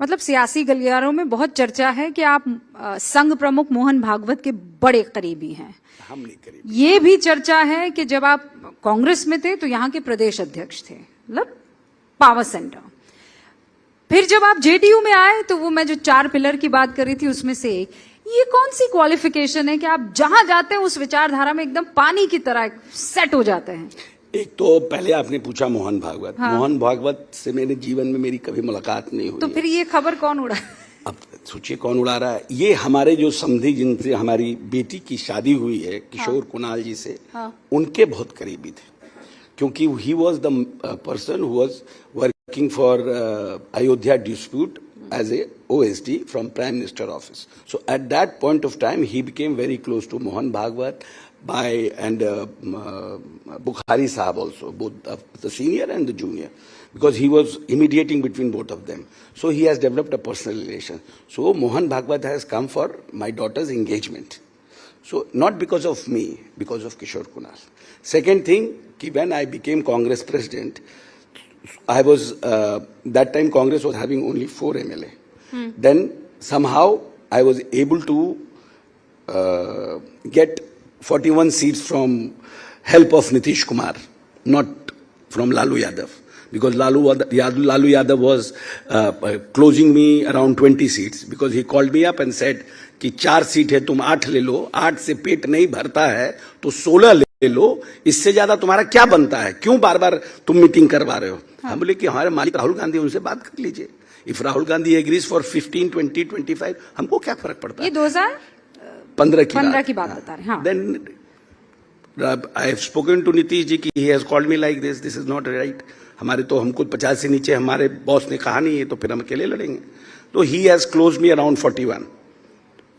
मतलब सियासी गलियारों में बहुत चर्चा है कि आप संघ प्रमुख मोहन भागवत के बड़े करीबी हैं। हम नहीं करीबी। ये भी चर्चा है कि जब आप कांग्रेस में थे तो यहाँ के प्रदेश अध्यक्ष थे, मतलब पावर सेंटर। फिर जब आप जेडीयू में आए तो वो मैं जो 4 पिलर की बात कर रही थी उसमें से एक, ये कौन सी क्वालिफिकेशन है कि आप जहां जाते हैं उस विचारधारा में एकदम पानी की तरह सेट हो जाते हैं? एक तो पहले आपने पूछा मोहन भागवत। हाँ। मोहन भागवत से मेरे जीवन में मेरी कभी मुलाकात नहीं हुई। तो फिर ये खबर कौन उड़ा? अब सोचिए कौन उड़ा रहा है। ये हमारे जो समधी जिनसे हमारी बेटी की शादी हुई है किशोर कुणाल जी से, उनके बहुत करीबी थे, क्योंकि he was the person who was working for Ayodhya dispute as a OSD from Prime Minister office. So at that point of time, he became very close to Mohan Bhagwat and Bukhari Sahab also, both the senior and the junior, because he was mediating between both of them. So he has developed a personal relation. So Mohan Bhagwat has come for my daughter's engagement. So not because of me, because of Kishore Kunal. Second thing, when I became Congress president, I was that time Congress was having only 4 MLA. Then somehow I was able to get 41 seats from help of Nitish Kumar, not from Lalu Yadav, because Lalu Yadav was closing me around 20 seats, because he called me up and said कि 4 seat है, तुम 8 ले लो, 8 से पेट नहीं भरता है तो 16 ले लो, इससे ज्यादा तुम्हारा क्या बनता है, क्यों बार बार तुम मीटिंग करवा रहे हो? हम बोले कि हमारे मालिक राहुल गांधी, उनसे बात कर लीजिए। If Rahul Gandhi agrees for 15, 20, 25, हमको क्या फर्क पड़ता है? ये 2015 की बात बता रहे हैं। Then I have spoken to Nitish ji की, he has called me like this is not right. हमारे तो हमको 50 से नीचे हमारे बॉस ने कहा नहीं है, तो फिर हम अकेले लड़ेंगे। तो he has close me around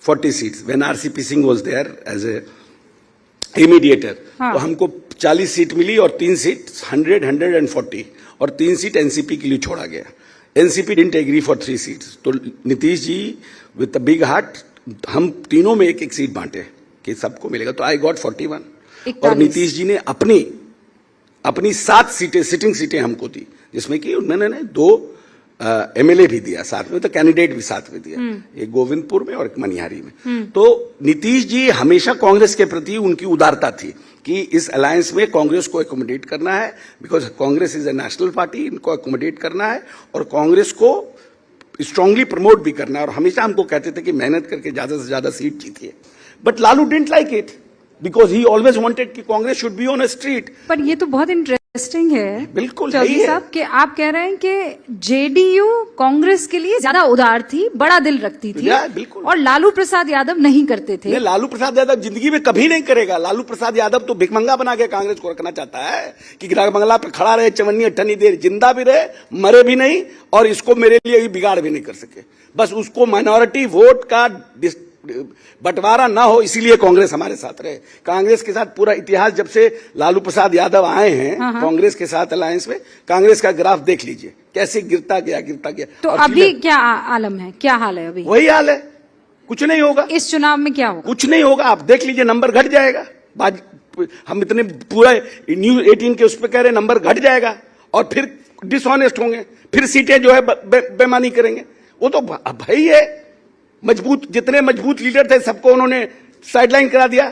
40 seats when RCP Singh was there as a mediator. तो हमको 40 सीट मिली और 3 सीट 140 और 3 सीट एनसीपी के लिए छोड़ा गया। NCP didn't agree for 3 seats. तो Nitish ji with a big heart, हम तीनों में एक सीट बांटे कि सबको मिलेगा, तो आई गॉट 41। और नीतीश जी ने अपनी 7 सीटें सिटिंग सीटें हमको दी, जिसमें कि उन्होंने 2 एमएलए भी दिया साथ में, तो कैंडिडेट भी साथ में दिया, एक गोविंदपुर में और एक मनिहारी में। तो नीतीश जी हमेशा कांग्रेस के प्रति उनकी उदारता थी कि इस अलायंस में कांग्रेस को एकोमोडेट करना है, because Congress is a national party, इनको एकोमोडेट करना है और कांग्रेस को स्ट्रांगली प्रमोट भी करना है। और हमेशा हमको कहते थे कि मेहनत करके ज्यादा से ज्यादा सीट जीतिए। But Lalu didn't like it, because he always wanted कि Congress should be on a street. पर ये तो बहुत इंटरेस्टिंग है, बिल्कुल चौधरी साहब, कि आप कह रहे हैं कि जेडीयू कांग्रेस के लिए ज्यादा उदार थी, बड़ा दिल रखती थी, बिल्कुल, और लालू प्रसाद यादव नहीं करते थे। लालू प्रसाद यादव जिंदगी में कभी नहीं करेगा। लालू प्रसाद यादव तो भिखमंगा बना के कांग्रेस को रखना चाहता है कि ग्राम बंगला पे खड़ा रहे चवन्नी अट्ठन्नी देर, जिंदा भी रहे, मरे भी नहीं, और इसको मेरे लिए बिगाड़ भी नहीं कर सके। बस उसको माइनॉरिटी वोट का बंटवारा ना हो, इसीलिए कांग्रेस हमारे साथ रहे। कांग्रेस के साथ पूरा इतिहास, जब से लालू प्रसाद यादव आए हैं कांग्रेस के साथ अलायंस में, कांग्रेस का ग्राफ देख लीजिए कैसे गिरता गया। तो अभी क्या आलम है, क्या हाल है अभी? वही हाल है, कुछ नहीं होगा। इस चुनाव में क्या होगा? कुछ नहीं होगा, आप देख लीजिए, नंबर घट जाएगा। हम इतने पूरा न्यूज 18 के उस पर कह रहे नंबर घट जाएगा, और फिर डिसऑनेस्ट होंगे, फिर सीटें जो है बेमानी करेंगे। वो तो भाई है, जितने मजबूत लीडर थे सबको उन्होंने साइडलाइन करा दिया।